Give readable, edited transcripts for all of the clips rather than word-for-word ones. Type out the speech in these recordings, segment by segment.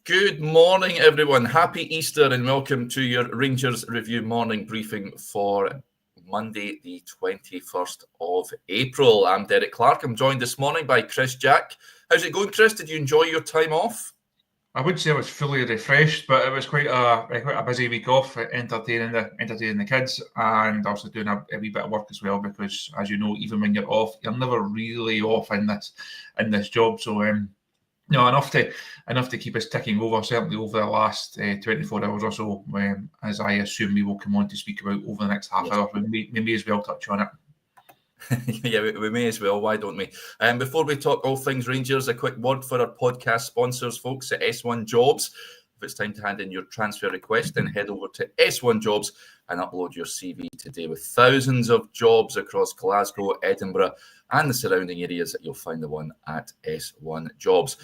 Good morning, everyone. Happy Easter and welcome to your Rangers Review morning briefing for Monday, the 21st of April. I'm Derek Clark. I'm joined this morning by Chris Jack. How's it going, Chris? Did you enjoy your time off? I would say I was fully refreshed, but it was quite a busy week off, entertaining the kids, and also doing a wee bit of work as well. Because, as you know, even when you're off, you're never really off in this job. So, enough to keep us ticking over. Certainly over the last 24 hours or so, as I assume we will come on to speak about over the next half hour. We may as well touch on it. Yeah, we may as well. Why don't we? Before we talk all things Rangers, a quick word for our podcast sponsors, folks at S1 Jobs. If it's time to hand in your transfer request, then head over to S1 Jobs and upload your CV today. With thousands of jobs across Glasgow, Edinburgh, and the surrounding areas, you'll find the one at S1 Jobs.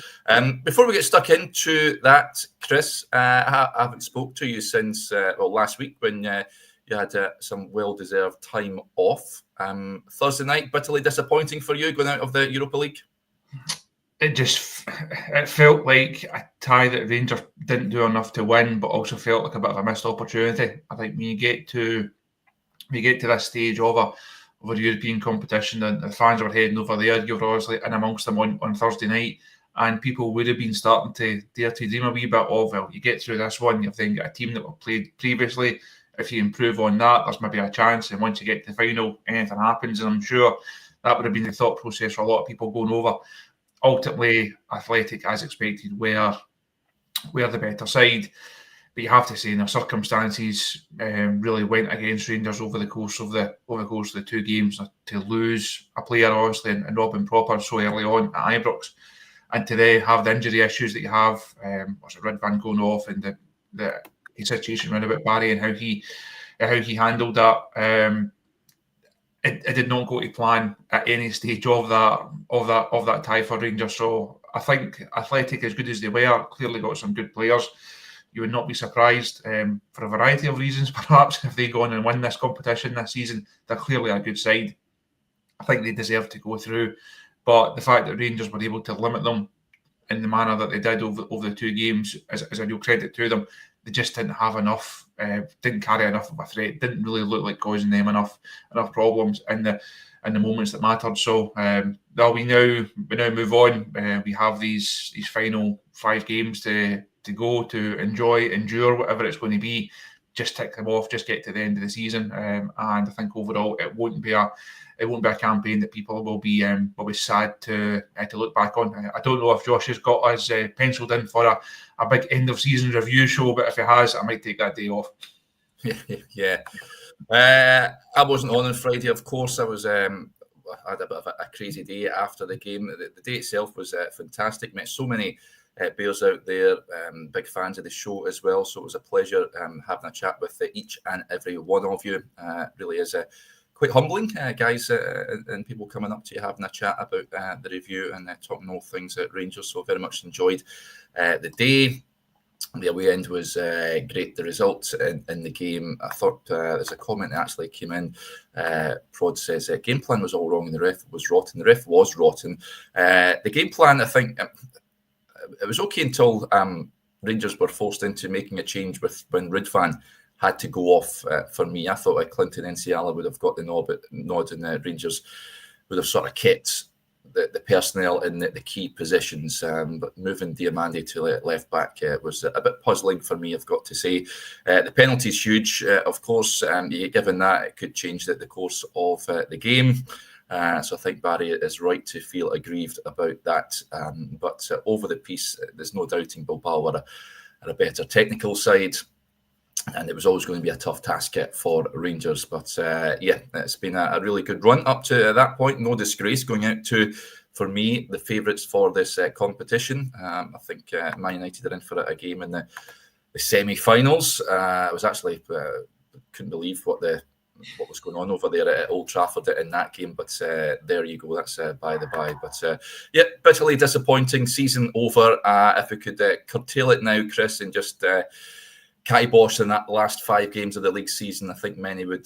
Before we get stuck into that, Chris, I haven't spoke to you since last week when you had some well-deserved time off. Thursday night, bitterly disappointing for you going out of the Europa League? It felt like a tie that Rangers didn't do enough to win, but also felt like a bit of a missed opportunity. I think when you get to this stage of a European competition, and the fans were heading over there, you were obviously in amongst them on Thursday night, and people would have been starting to dare to dream a wee bit of, well, you get through this one, you've then got a team that were played previously. If you improve on that, there's maybe a chance. And once you get to the final, anything happens. And I'm sure that would have been the thought process for a lot of people going over. Ultimately, Athletic, as expected, were the better side. But you have to say, the circumstances really went against Rangers over the course of the two games. To lose a player, obviously, and Robin Proper so early on at Ibrox, and to then have the injury issues that you have, was it Ridvan going off, and the situation around about Barry and how he handled that. It did not go to plan at any stage of that tie for Rangers. So I think Athletic, as good as they were, clearly got some good players. You would not be surprised for a variety of reasons, perhaps, if they go on and win this competition this season. They're clearly a good side. I think they deserve to go through. But the fact that Rangers were able to limit them in the manner that they did over the two games is a real credit to them. They just didn't have enough, didn't carry enough of a threat, didn't really look like causing them enough problems in the moments that mattered. So we now move on. We have these final 5 games to go, to endure whatever it's going to be. Just tick them off, just get to the end of the season, and I think overall it won't be a campaign that people will be sad to look back on. I don't know if Josh has got us penciled in for a big end of season review show, but if he has, I might take that day off. Yeah. I wasn't on Friday, of course. I was. I had a bit of a crazy day after the game. The day itself was fantastic. Met so many Bears out there, big fans of the show as well. So it was a pleasure having a chat with each and every one of you. Really is quite humbling, guys, and people coming up to you having a chat about the review and talking all things at Rangers. So very much enjoyed the day. The away end was great. The results in the game, I thought there's a comment that actually came in. Prod says game plan was all wrong and the ref was rotten. The ref was rotten. The game plan, I think, it was okay until Rangers were forced into making a change when Ridvan had to go off. For me, I thought Clinton Enciala would have got the nod and Rangers would have sort of kept the personnel in the key positions. But moving Diamande to left back was a bit puzzling for me, I've got to say. The penalty's huge, of course. Given that, it could change the course of the game. So I think Barry is right to feel aggrieved about that. But over the piece, there's no doubting Bilbao are a better technical side. And it was always going to be a tough task for Rangers. But it's been a really good run up to that point. No disgrace going out to, for me, the favourites for this competition. I think Man United are in for a game in the semi-finals. I was actually couldn't believe what was going on over there at Old Trafford in that game. But there you go. That's by the by. But bitterly disappointing. Season over. If we could curtail it now, Chris, and just kibosh in that last 5 games of the league season, I think many would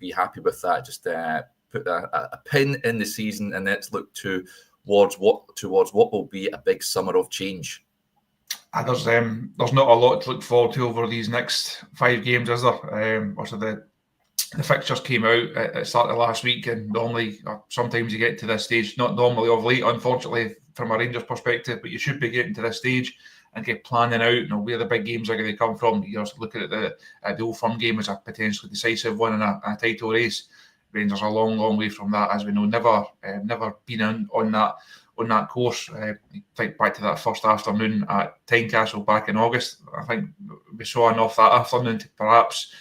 be happy with that. Just put a pin in the season and let's look towards what will be a big summer of change. There's not a lot to look forward to over these next 5 games, is there? Also, the fixtures came out at the start of last week, and normally, sometimes you get to this stage, not normally of late, unfortunately, from a Rangers perspective, but you should be getting to this stage and get planning out, where the big games are going to come from. You're looking at the Old Firm game as a potentially decisive one in a title race. Rangers are a long, long way from that, as we know. Never been on that course. Think back to that first afternoon at Tynecastle back in August. I think we saw enough that afternoon to perhaps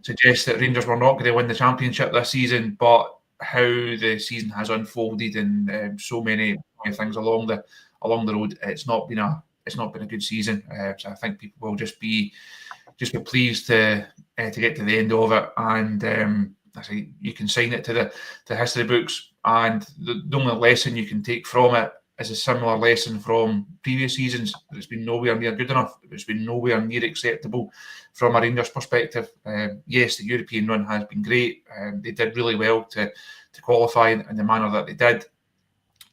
suggest that Rangers were not going to win the championship this season. But how the season has unfolded and so many things along the road, it's not been a good season. So I think people will just be pleased to get to the end of it, and I say you can sign it to the history books. And the only lesson you can take from it is a similar lesson from previous seasons. It's been nowhere near good enough. It's been nowhere near acceptable from a Rangers perspective. Yes, the European run has been great. They did really well to qualify in the manner that they did.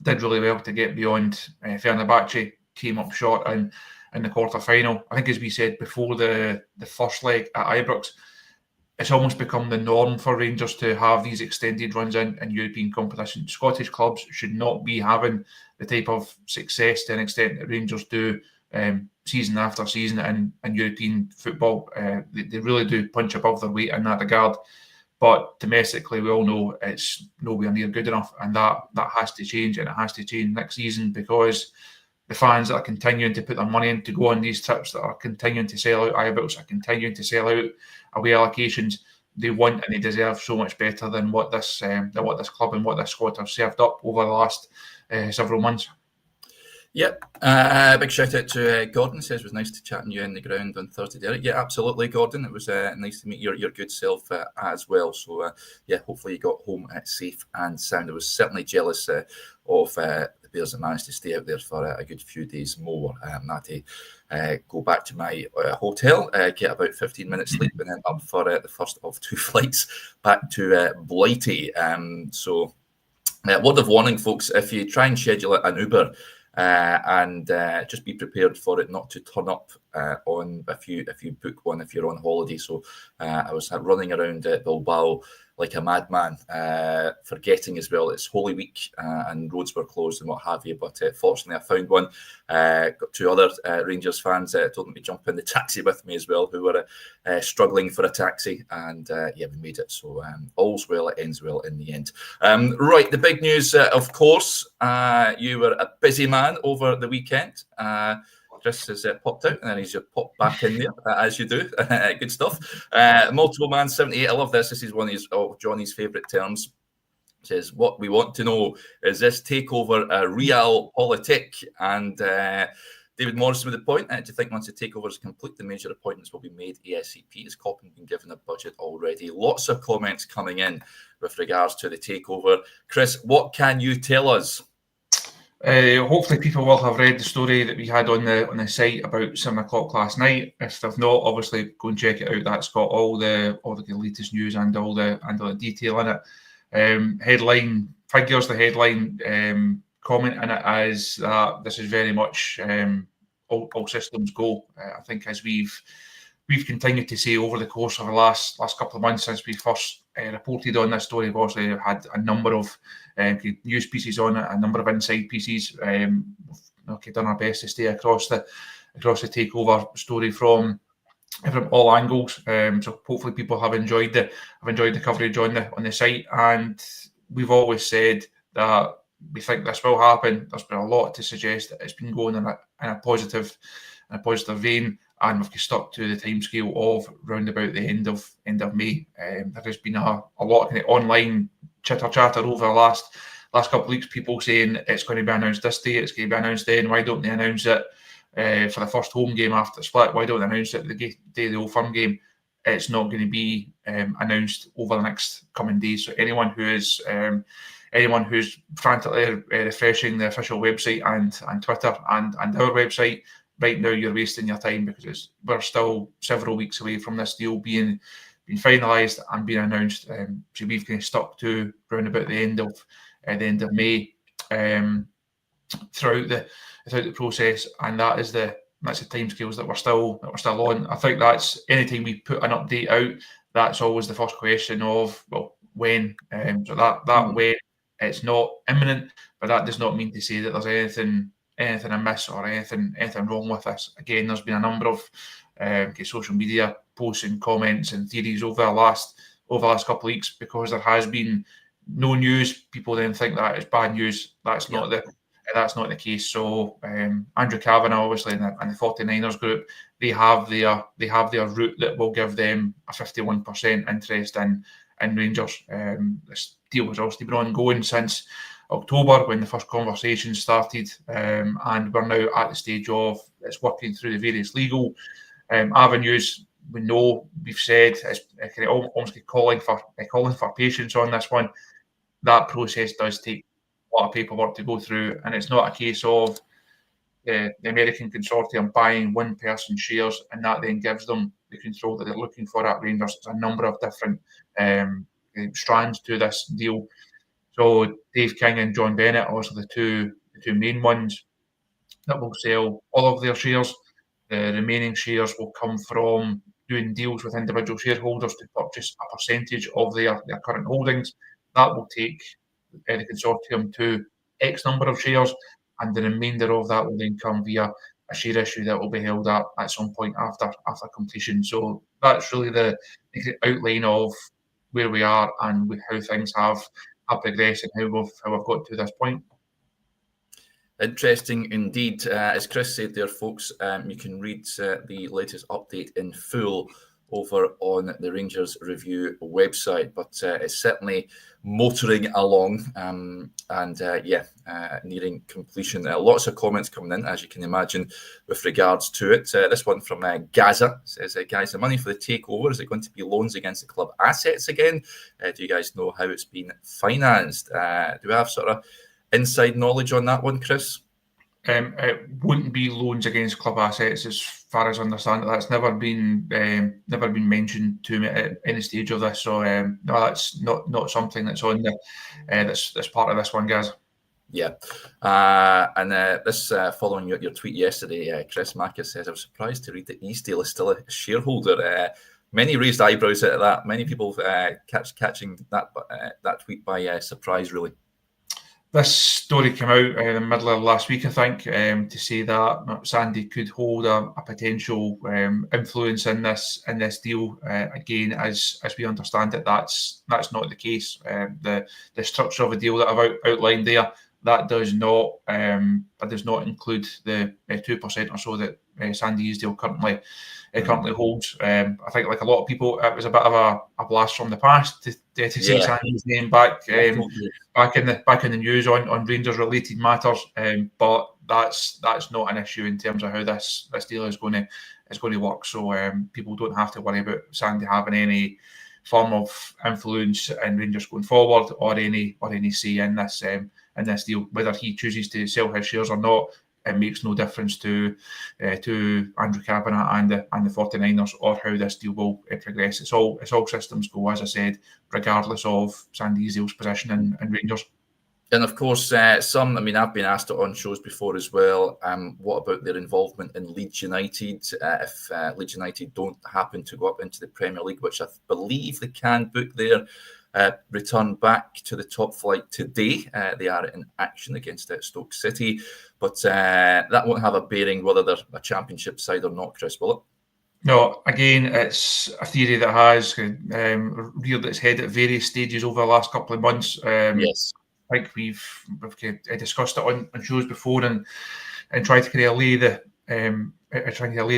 Did really well to get beyond Fenerbahce. Came up short in the quarter-final. I think, as we said before the first leg at Ibrox, it's almost become the norm for Rangers to have these extended runs in European competition. Scottish clubs should not be having the type of success to an extent that Rangers do season after season in European football. They really do punch above their weight in that regard. But domestically, we all know it's nowhere near good enough, and that has to change, and it has to change next season, because the fans that are continuing to put their money in to go on these trips, that are continuing to sell out Ibrox, are continuing to sell out away allocations, they want and they deserve so much better than what this club and what this squad have served up over the last several months. Yep. Big shout out to Gordon. Says it was nice to chat you in the ground on Thursday, Derek. Yeah, absolutely, Gordon. It was nice to meet your good self as well. So yeah, hopefully you got home safe and sound. I was certainly jealous of the Bears that managed to stay out there for a good few days more. I had to go back to my hotel, get about 15 minutes sleep, and then up for the first of 2 flights back to Blighty. So word of warning, folks, if you try and schedule an Uber, and just be prepared for it not to turn up on if you book one if you're on holiday. So I was running around Bilbao like a madman, forgetting as well it's Holy Week and roads were closed and what have you. But fortunately, I found one. Got 2 other Rangers fans told them to jump in the taxi with me as well, who were struggling for a taxi, and yeah, we made it. So all's well, it ends well in the end. Right, the big news, of course, you were a busy man over the weekend. Chris has popped out and then he's just popped back in there, as you do. Good stuff. Multiple Man 78. I love this. This is one of Johnny's favourite terms. Says, what we want to know is this takeover a realpolitik? And David Morrison with the point. Do you think once the takeover is complete, the major appointments will be made ASAP? Has Coppin been given a budget already? Lots of comments coming in with regards to the takeover. Chris, what can you tell us? Hopefully people will have read the story that we had on the site about 7 o'clock last night. If they've not, obviously go and check it out. That's got all the latest news and all the detail in it. Headline figures, the headline comment in it as that this is very much all systems go. I think as we've continued to say over the course of the last couple of months since we first reported on this story, we've obviously had a number of news pieces on it, a number of inside pieces. We've done our best to stay across the takeover story from all angles. So hopefully people have enjoyed the coverage on the site, and we've always said that we think this will happen. There's been a lot to suggest that it's been going in a positive vein, and we've stuck to the timescale of round about the end of May. There has been a lot of kind of online chitter chatter over the last couple of weeks. People saying it's going to be announced this day, it's going to be announced then. Why don't they announce it for the first home game after the split? Why don't they announce it the day of the Old Firm game? It's not going to be announced over the next coming days. So anyone who's frantically refreshing the official website and Twitter and our website right now, you're wasting your time, because we're still several weeks away from this deal being finalised and being announced. So we've kind of stuck to around about the end of May throughout the process, and that is the timescales that we're still on. I think that's anytime we put an update out, that's always the first question of, well, when. So that when, it's not imminent, but that does not mean to say that there's anything amiss or anything wrong with this. Again, there's been a number of social media posts and comments and theories over the last couple of weeks, because there has been no news. People then think that is bad news. That's not the case. So Andrew Kavanagh, obviously, in the 49ers group, they have their route that will give them a 51% interest in Rangers. This deal has obviously been ongoing since October, when the first conversations started, and we're now at the stage of it's working through the various legal avenues. We know, we've said, it's almost calling for patience on this one. That process does take a lot of paperwork to go through, and it's not a case of the American consortium buying one person's shares and that then gives them the control that they're looking for at Rangers. There's a number of different strands to this deal. So Dave King and John Bennett are also the two main ones that will sell all of their shares. The remaining shares will come from doing deals with individual shareholders to purchase a percentage of their current holdings. That will take the consortium to X number of shares, and the remainder of that will then come via a share issue that will be held at some point after completion. So that's really the outline of where we are and how things have progressed and how we've got to this point. Interesting indeed. As Chris said there, folks, you can read the latest update in full over on the Rangers Review website, but it's certainly motoring along nearing completion. Lots of comments coming in, as you can imagine, with regards to it. This one from Gaza says, guys, the money for the takeover, is it going to be loans against the club assets again? Do you guys know how it's been financed? Do we have sort of inside knowledge on that one, Chris? It wouldn't be loans against club assets, as far as I understand it. That's never been mentioned to me at any stage of this. So no, that's not something that's on that's part of this one, guys. Yeah, and this following your tweet yesterday, Chris Marcus says, I was surprised to read that Eastdale is still a shareholder. Many raised eyebrows at that. Many people catching that tweet by surprise, really. This story came out in the middle of last week, I think, to say that Sandy could hold a potential influence in this deal. Again, as we understand it, that's not the case. The structure of the deal that I've outlined there, that does not include the 2% or so that Sandy Easdale currently holds. I think, like a lot of people, it was a bit of a blast from the past to see Sandy's name back in the news on Rangers related matters. But that's not an issue in terms of how this deal is going to work. So people don't have to worry about Sandy having any form of influence in Rangers going forward, or any say in this deal. Whether he chooses to sell his shares or not, it makes no difference to Andrew Kavanagh and the 49ers, or how this deal will progress. It's all systems go, as I said, regardless of Sandy Easdale's position in Rangers. And of course, some, I've been asked it on shows before as well, what about their involvement in Leeds United? If Leeds United don't happen to go up into the Premier League, which I believe they can book their return back to the top flight today. They are in action against Stoke City, but that won't have a bearing whether they're a championship side or not, Chris, will it? No, again, it's a theory that has reared its head at various stages over the last couple of months. Yes. I think we've discussed it on shows before and tried to kind of allay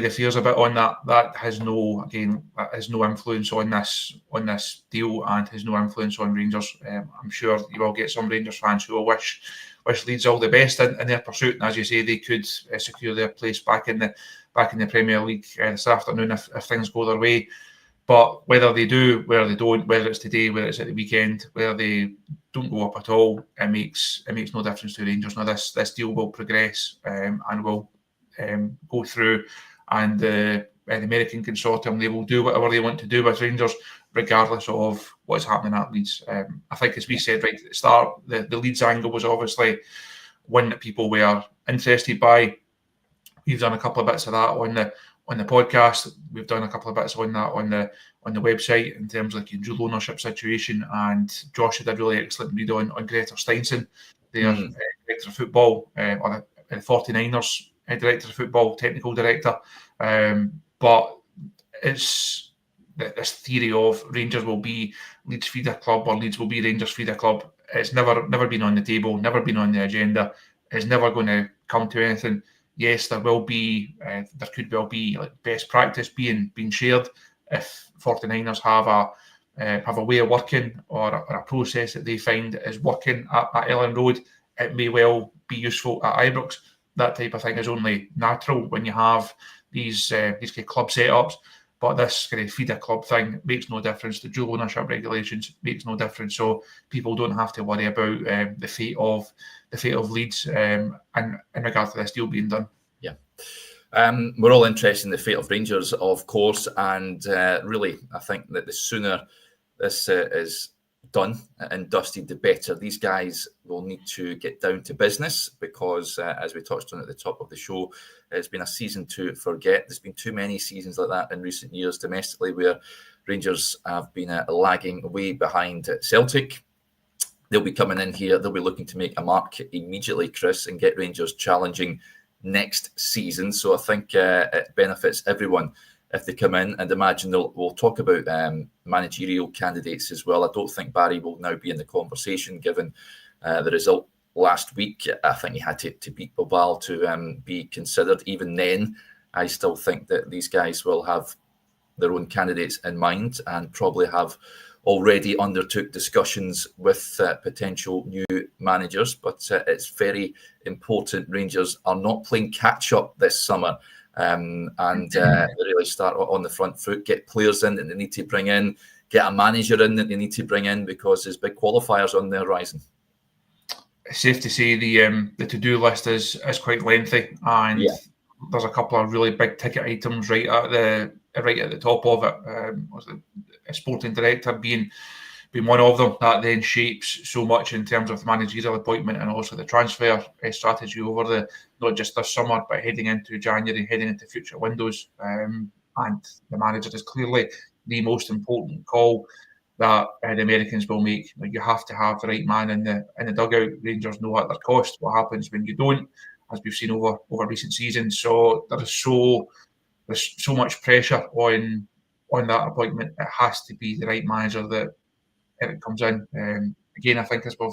the fears a bit on that. That has no influence on this deal, and has no influence on Rangers. I'm sure you will get some Rangers fans who will wish Leeds all the best in their pursuit, and as you say, they could secure their place back in the Premier League this afternoon if things go their way. But whether they do, whether they don't, whether it's today, whether it's at the weekend, whether they don't go up at all, it makes no difference to Rangers. Now this deal will progress and will go through, and the American consortium, they will do whatever they want to do with Rangers, regardless of what's happening at Leeds. I think, as we said right at the start, the Leeds angle was obviously one that people were interested by. we've done a couple of bits of that on the podcast. We've done a couple of bits on that on the website in terms of like your dual ownership situation. And Josh did a really excellent read on Greta Steinson, their director of football, or the 49ers director of football, technical director. But it's this theory of Rangers will be Leeds feeder club or Leeds will be Rangers feeder club. It's never been on the table, never been on the agenda. It's never going to come to anything. Yes, there could well be like best practice being shared if 49ers have a way of working or a process that they find is working at Ellen Road. It may well be useful at Ibrox. That type of thing is only natural when you have these kind of club setups. But this kind of feeder club thing makes no difference. The dual ownership regulations makes no difference. So people don't have to worry about the fate of Leeds and in regard to this deal being done. Yeah. We're all interested in the fate of Rangers, of course, and really, I think that the sooner this is done and dusted, the better. These guys will need to get down to business because, as we touched on at the top of the show, it's been a season to forget. There's been too many seasons like that in recent years domestically where Rangers have been lagging way behind Celtic. They'll be coming in here. They'll be looking to make a mark immediately, Chris, and get Rangers challenging next season. So I think it benefits everyone if they come in, and imagine we'll talk about managerial candidates as well. I don't think Barry will now be in the conversation given the result last week. I think he had to beat Bilbao to be considered. Even then, I still think that these guys will have their own candidates in mind and probably have already undertook discussions with potential new managers. But it's very important Rangers are not playing catch-up this summer. And they really start on the front foot, get players in that they need to bring in, get a manager in that they need to bring in because there's big qualifiers on the horizon. It's safe to say the to-do list is quite lengthy, and there's a couple of really big ticket items right at the top of it. A sporting director being one of them, that then shapes so much in terms of the managerial appointment and also the transfer strategy over not just this summer, but heading into January, heading into future windows. And the manager is clearly the most important call that the Americans will make. You have to have the right man in the dugout. Rangers know at their cost what happens when you don't, as we've seen over recent seasons. So there's so much pressure on that appointment. It has to be the right manager that it comes in. Again, I think as we've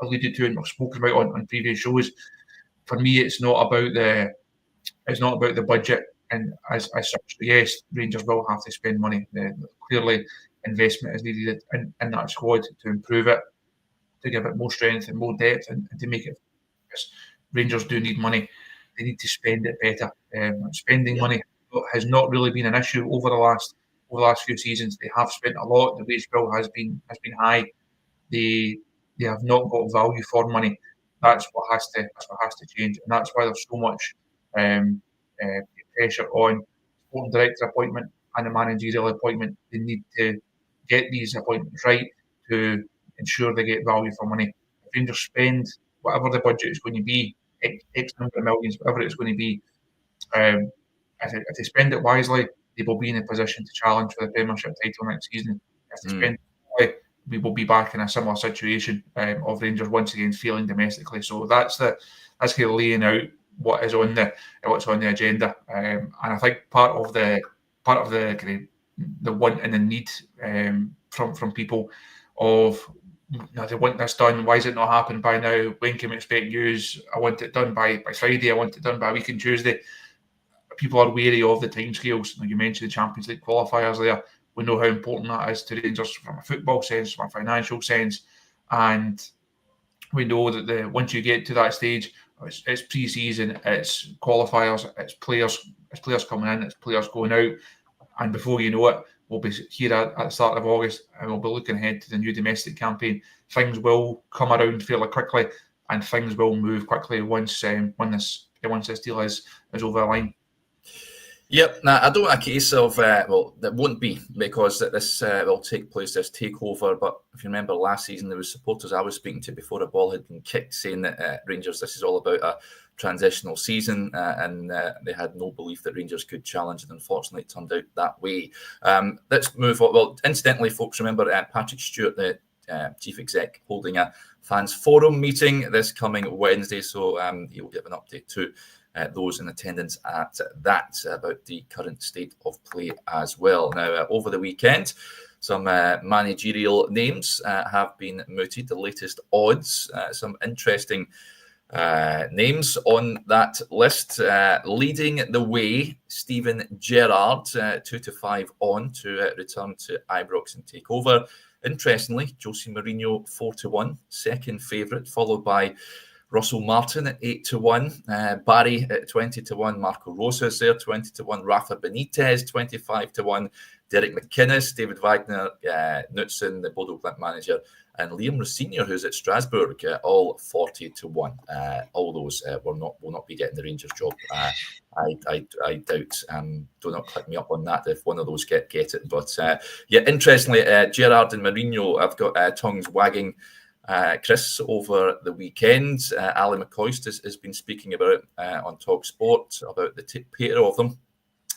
alluded to and we've spoken about on previous shows, for me it's not about the budget and as such. Yes, Rangers will have to spend money. Clearly, investment is needed in that squad to improve it, to give it more strength and more depth, and to make it. Rangers do need money. They need to spend it better. Spending money has not really been an issue over the last few seasons. They have spent a lot. The wage bill has been high. They have not got value for money. That's what has to change, and that's why there's so much pressure on sporting director appointment and the managerial appointment. They need to get these appointments right to ensure they get value for money. If Rangers spend whatever the budget is going to be, X number of millions, whatever it's going to be, if they spend it wisely, they will be in a position to challenge for the Premiership title next season. If they spend it wisely, we will be back in a similar situation of Rangers once again failing domestically. So that's kind of laying out what's on the agenda, and I think part of the kind of the want and the need from people of they want this done. Why is it not happening by now? When can we expect news? I want it done by Friday. I want it done by a week on Tuesday. People are wary of the timescales. You mentioned the Champions League qualifiers there. We know how important that is to Rangers from a football sense, from a financial sense, and we know that once you get to that stage, it's pre-season, it's qualifiers, it's players coming in, it's players going out, and before you know it, we'll be here at the start of August, and we'll be looking ahead to the new domestic campaign. Things will come around fairly quickly, and things will move quickly once this deal is over the line. Yep, now I don't want a case of, well, that won't be, because this will take place, this takeover. But if you remember last season, there was supporters I was speaking to before a ball had been kicked saying that Rangers, this is all about a transitional season, and they had no belief that Rangers could challenge, and unfortunately it turned out that way. Let's move on. Well, incidentally, folks, remember Patrick Stewart, the chief exec, holding a fans forum meeting this coming Wednesday, so he'll give an update too. Those in attendance at that about the current state of play as well. Now, over the weekend, some managerial names have been mooted, the latest odds, some interesting names on that list. Leading the way, Steven Gerrard, 2-5 on to return to Ibrox and take over. Interestingly, Jose Mourinho, 4-1, second favourite, followed by Russell Martin at 8-1, Barry at 20-1, Marco Rosas there 20-1, Rafa Benitez 25-1, Derek McInnes, David Wagner, Knutson, the Bodo Glimt manager, and Liam Rossinier, who's at Strasbourg, all 40-1. All those will not be getting the Rangers job. I doubt. Do not click me up on that if one of those get it. But yeah, interestingly, Gerrard and Mourinho have got tongues wagging. Chris, over the weekend, Ali McCoist has been speaking about it on Talk Sport, about the pair of them.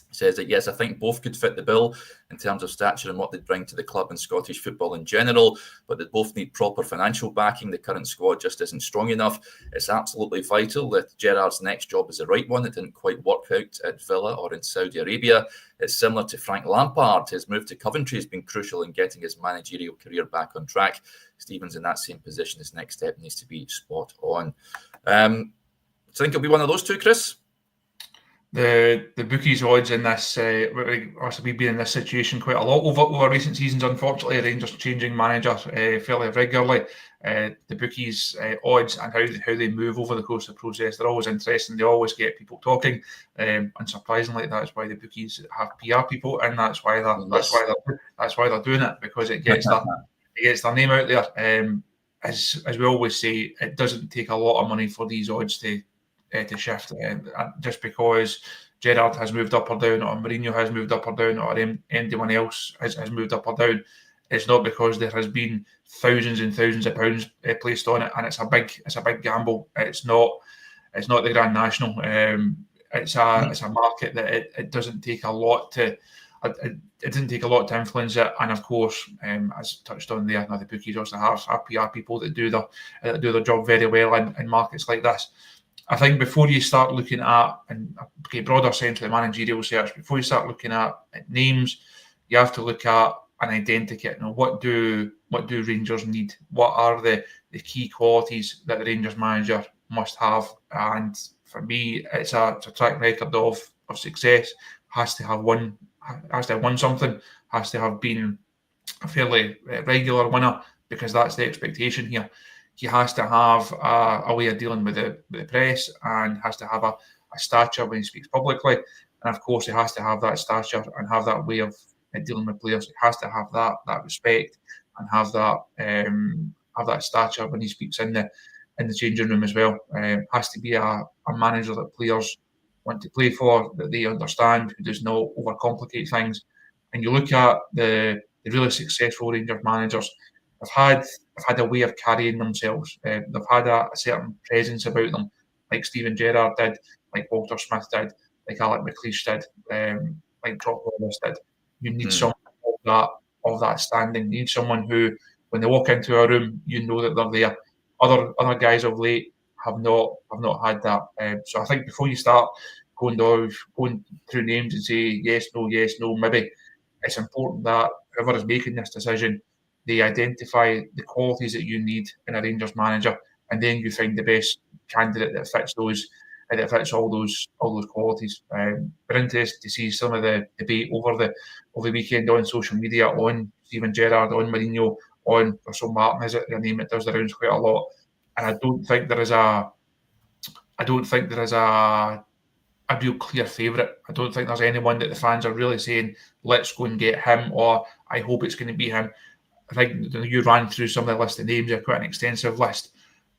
Says that, yes, I think both could fit the bill in terms of stature and what they'd bring to the club and Scottish football in general, but they both need proper financial backing. The current squad just isn't strong enough. It's absolutely vital that Gerrard's next job is the right one. It didn't quite work out at Villa or in Saudi Arabia. It's similar to Frank Lampard. His move to Coventry has been crucial in getting his managerial career back on track. Stephen's in that same position. His next step needs to be spot on. Do you think it'll be one of those two, Chris? The bookies odds in this, we've been in this situation quite a lot over recent seasons. Unfortunately, Rangers changing manager fairly regularly. The bookies odds and how they move over the course of the process, they're always interesting. They always get people talking, and surprisingly, that's why the bookies have PR people, and that's why they're doing it, because it gets their name out there. As we always say, it doesn't take a lot of money for these odds to shift, just because Gerrard has moved up or down, or Mourinho has moved up or down, or anyone else has moved up or down. It's not because there has been thousands and thousands of pounds placed on it, and it's a big gamble. It's not the Grand National. It's a market that it doesn't take a lot to. It didn't take a lot to influence it, and of course, as touched on there, the bookies also have PR people that do their job very well in markets like this. I think before you start looking at, and broader sense of the managerial search, before you start looking at names, you have to look at an identity. What do Rangers need? What are the key qualities that the Rangers manager must have? And for me, it's a track record of success. Has to have won something. Has to have been a fairly regular winner, because that's the expectation here. He has to have a way of dealing with the press, and has to have a stature when he speaks publicly. And of course, he has to have that stature and have that way of dealing with players. He has to have that respect and have that stature when he speaks in the changing room as well. Has to be a manager that players want to play for, that they understand, who does not overcomplicate things. And you look at the really successful Rangers managers, have had a way of carrying themselves. They've had a certain presence about them, like Steven Gerrard did, like Walter Smith did, like Alec McLeish did, like Jock Wallace did. You need someone of that standing. You need someone who, when they walk into a room, you know that they're there. Other guys of late have not had that. So I think before you start going through names and say yes, no, maybe, it's important that whoever is making this decision, they identify the qualities that you need in a Rangers manager, and then you find the best candidate that fits all those qualities. We're interested to see some of the debate over the weekend on social media on Steven Gerrard, on Mourinho, on Russell Martin, is it their name? It does the rounds quite a lot, and I don't think there is a real clear favourite. I don't think there's anyone that the fans are really saying, let's go and get him, or I hope it's going to be him. I think you ran through some of the list of names. You're quite an extensive list.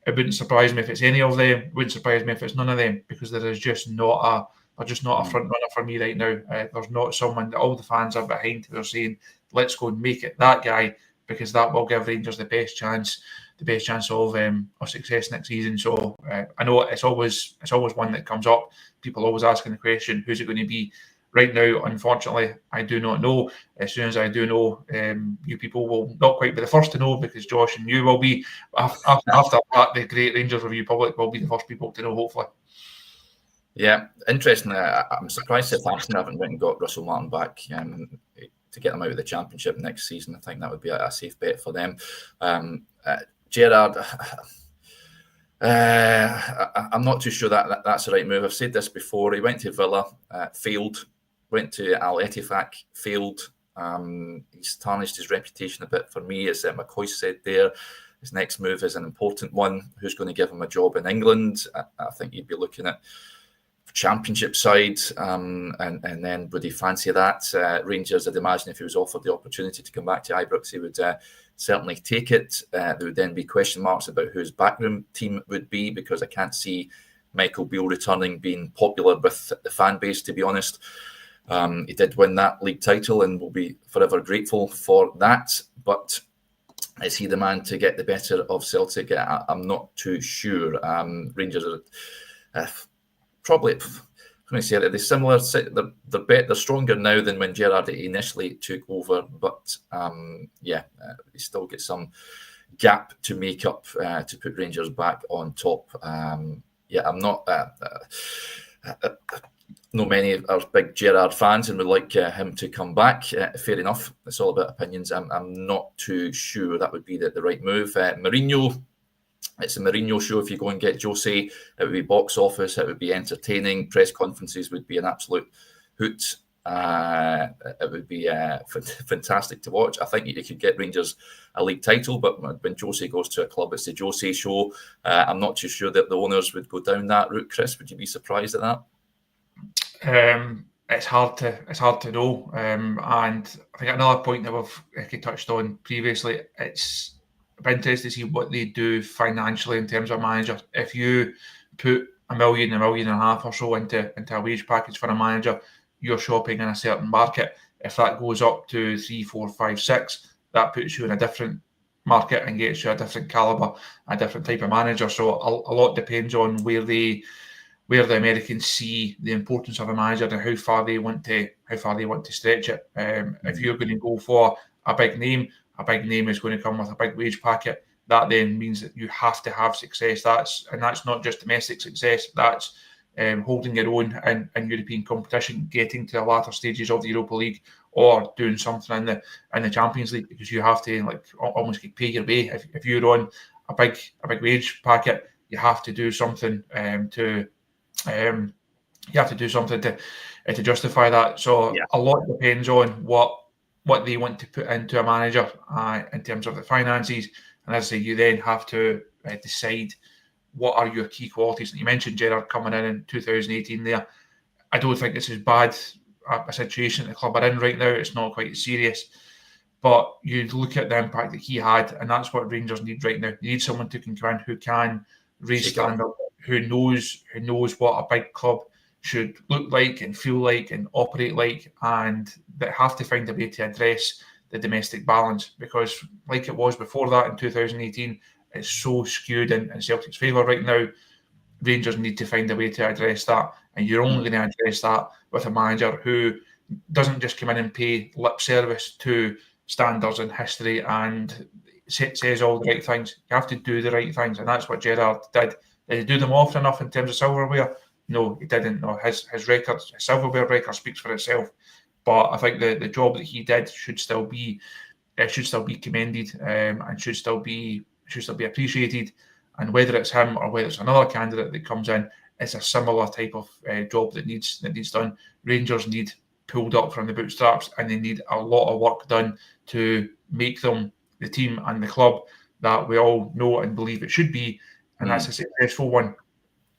It wouldn't surprise me if it's any of them. It wouldn't surprise me if it's none of them, because there is just not They're just not a front runner for me right now. There's not someone that all the fans are behind who are saying, let's go and make it that guy, because that will give Rangers the best chance of success next season. So I know it's always one that comes up. People always asking the question, who's it going to be? Right now, unfortunately, I do not know. As soon as I do know, you people will not quite be the first to know, because Josh and you will be. After that, the great Rangers Review public will be the first people to know, hopefully. Yeah, interesting. I'm surprised Southampton haven't went and got Russell Martin back to get them out of the Championship next season. I think that would be a safe bet for them. Gerrard, I'm not too sure that's the right move. I've said this before. He went to Villa, failed. Went to Al Ettifaq, failed. He's tarnished his reputation a bit for me, as McCoy said there. His next move is an important one. Who's going to give him a job in England? I think you'd be looking at Championship side, and then would he fancy that? Rangers, I'd imagine if he was offered the opportunity to come back to Ibrox, he would certainly take it. There would then be question marks about who his backroom team would be, because I can't see Michael Beale returning being popular with the fan base, to be honest. He did win that league title and will be forever grateful for that. But is he the man to get the better of Celtic? I'm not too sure. Rangers are probably, I'm going to say it, they're similar. They're stronger now than when Gerrard initially took over. But they still get some gap to make up to put Rangers back on top. I'm not. No, many are big Gerrard fans and would like him to come back. Fair enough. It's all about opinions. I'm not too sure that would be the right move. Mourinho, it's a Mourinho show. If you go and get Jose, it would be box office. It would be entertaining. Press conferences would be an absolute hoot. It would be fantastic to watch. I think you could get Rangers a league title, but when Jose goes to a club, it's the Jose show. I'm not too sure that the owners would go down that route. Chris, would you be surprised at that? It's hard to know, and I think another point that we've touched on previously, it's interesting to see what they do financially in terms of manager. If you put $1 million, $1.5 million or so into a wage package for a manager, you're shopping in a certain market. If that goes up to 3, 4, 5, 6, that puts you in a different market and gets you a different caliber, a different type of manager. So a lot depends on where the Americans see the importance of a manager and how far they want to stretch it. If you're going to go for a big name is going to come with a big wage packet. That then means that you have to have success. That's not just domestic success. That's holding your own in European competition, getting to the latter stages of the Europa League, or doing something in the Champions League, because you have to almost pay your way. If you're on a big wage packet, you have to do something to justify that. So a lot depends on what they want to put into a manager in terms of the finances. And as I say, you then have to decide what are your key qualities. And you mentioned Gerrard coming in 2018 there. I don't think it's as bad a situation the club are in right now. It's not quite as serious. But you look at the impact that he had, and that's what Rangers need right now. They need someone to come in who can raise standard, who knows what a big club should look like and feel like and operate like, and that have to find a way to address the domestic balance, because like it was before that in 2018, it's so skewed in Celtic's favour right now. Rangers need to find a way to address that, and you're only going to address that with a manager who doesn't just come in and pay lip service to standards and history and says all the right things. You have to do the right things, and that's what Gerrard did. Did he do them often enough in terms of silverware? No, he didn't. No, his record, his silverware record, speaks for itself. But I think the job that he did should still be commended, and should still be appreciated. And whether it's him or whether it's another candidate that comes in, it's a similar type of job that needs done. Rangers need pulled up from the bootstraps, and they need a lot of work done to make them the team and the club that we all know and believe it should be. And that's a successful one,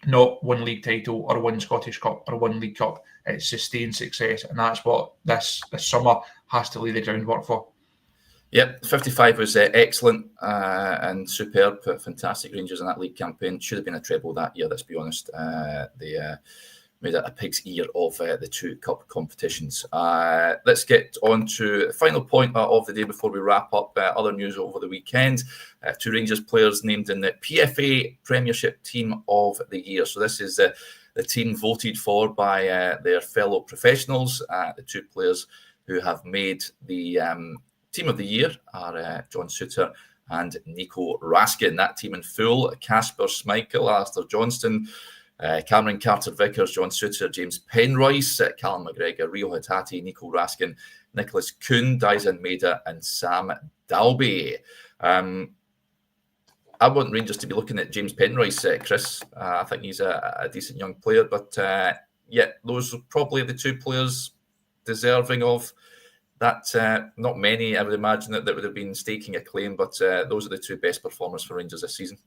not one league title or one Scottish Cup or one League Cup. It's sustained success, and that's what this summer has to lay the groundwork for. Yep, 55 was excellent and superb. Fantastic Rangers in that league campaign. Should have been a treble that year, let's be honest. They made a pig's ear of the two cup competitions. Let's get on to the final point of the day before we wrap up. Other news over the weekend. Two Rangers players named in the PFA Premiership Team of the Year. So this is the team voted for by their fellow professionals. The two players who have made the Team of the Year are John Souttar and Nico Raskin. That team in full: Casper Schmeichel, Alistair Johnston, Cameron Carter-Vickers, John Souttar, James Penrice, Callum McGregor, Rio Hatate, Nico Raskin, Nicholas Kuhn, Dyson Maeda, and Sam Dalby. I want Rangers to be looking at James Penrice, Chris. I think he's a decent young player, but those are probably the two players deserving of that. Not many, I would imagine, that would have been staking a claim, but those are the two best performers for Rangers this season.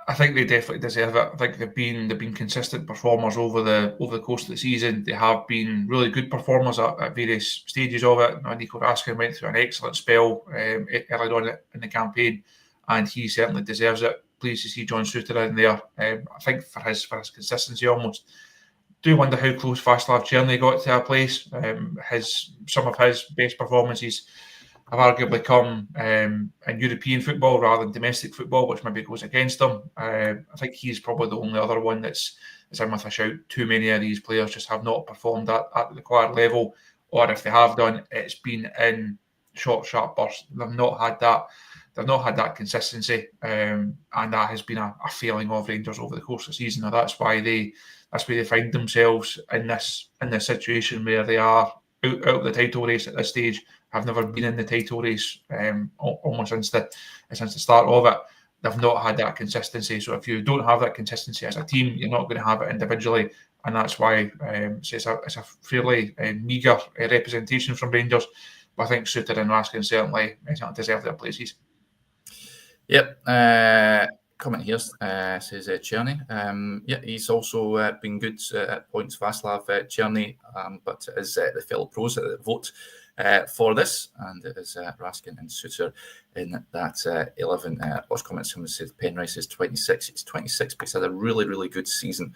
I think they definitely deserve it. I think they've been consistent performers over the course of the season. They have been really good performers at various stages of it. Nico Raskin went through an excellent spell early on in the campaign, and he certainly deserves it. Pleased to see John Souttar in there. I think for his consistency, almost do wonder how close Václav Černý got to a place. Some of his best performances have arguably come in European football rather than domestic football, which maybe goes against him. I think he's probably the only other one that's in with a shout. Too many of these players just have not performed at the required level, or if they have done, it's been in short, sharp bursts. They've not had that consistency, and that has been a failing of Rangers over the course of the season. Now that's why they find themselves in this situation where they are out of the title race at this stage. Have never been in the title race almost since the start of it. They've not had that consistency. So if you don't have that consistency as a team, you're not going to have it individually, and that's why it's a fairly meagre representation from Rangers. But I think Souttar and Raskin certainly deserve their places. Yep. Comment here says Černý. He's also been good at points, Václav Černý, but it is the fellow pros that vote for this, and it is Raskin and Souttar in that 11. Lost comments. Someone said Penrice is 26. It's 26, but he's had a really, really good season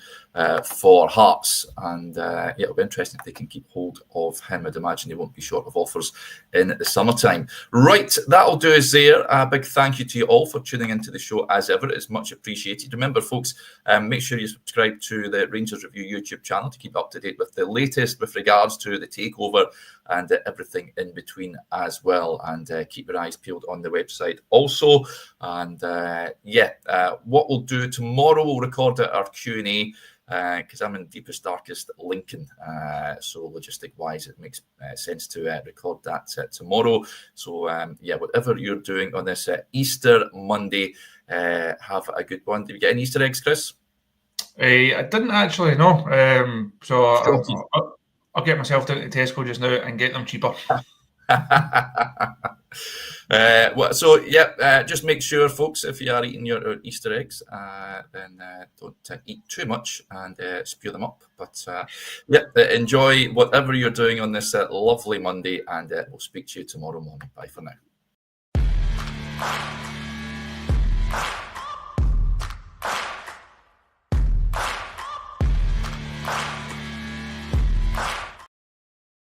for Hearts, and it'll be interesting if they can keep hold of him. I'd imagine they won't be short of offers in the summertime. Right, that'll do us there. A big thank you to you all for tuning into the show as ever. It's much appreciated. Remember, folks, make sure you subscribe to the Rangers Review YouTube channel to keep up to date with the latest with regards to the takeover and everything in between as well, and keep your eyes peeled on the website also. And what we'll do tomorrow, we'll record our Q&A because I'm in deepest, darkest Lincoln, so logistic wise it makes sense to record that tomorrow. So whatever you're doing on this Easter Monday, have a good one. Did you get any Easter eggs, Chris? I didn't actually know, so I'll get myself down to Tesco just now and get them cheaper. Just make sure, folks, if you are eating your Easter eggs, then don't eat too much and spew them up. But enjoy whatever you're doing on this lovely Monday, and we'll speak to you tomorrow morning. Bye for now.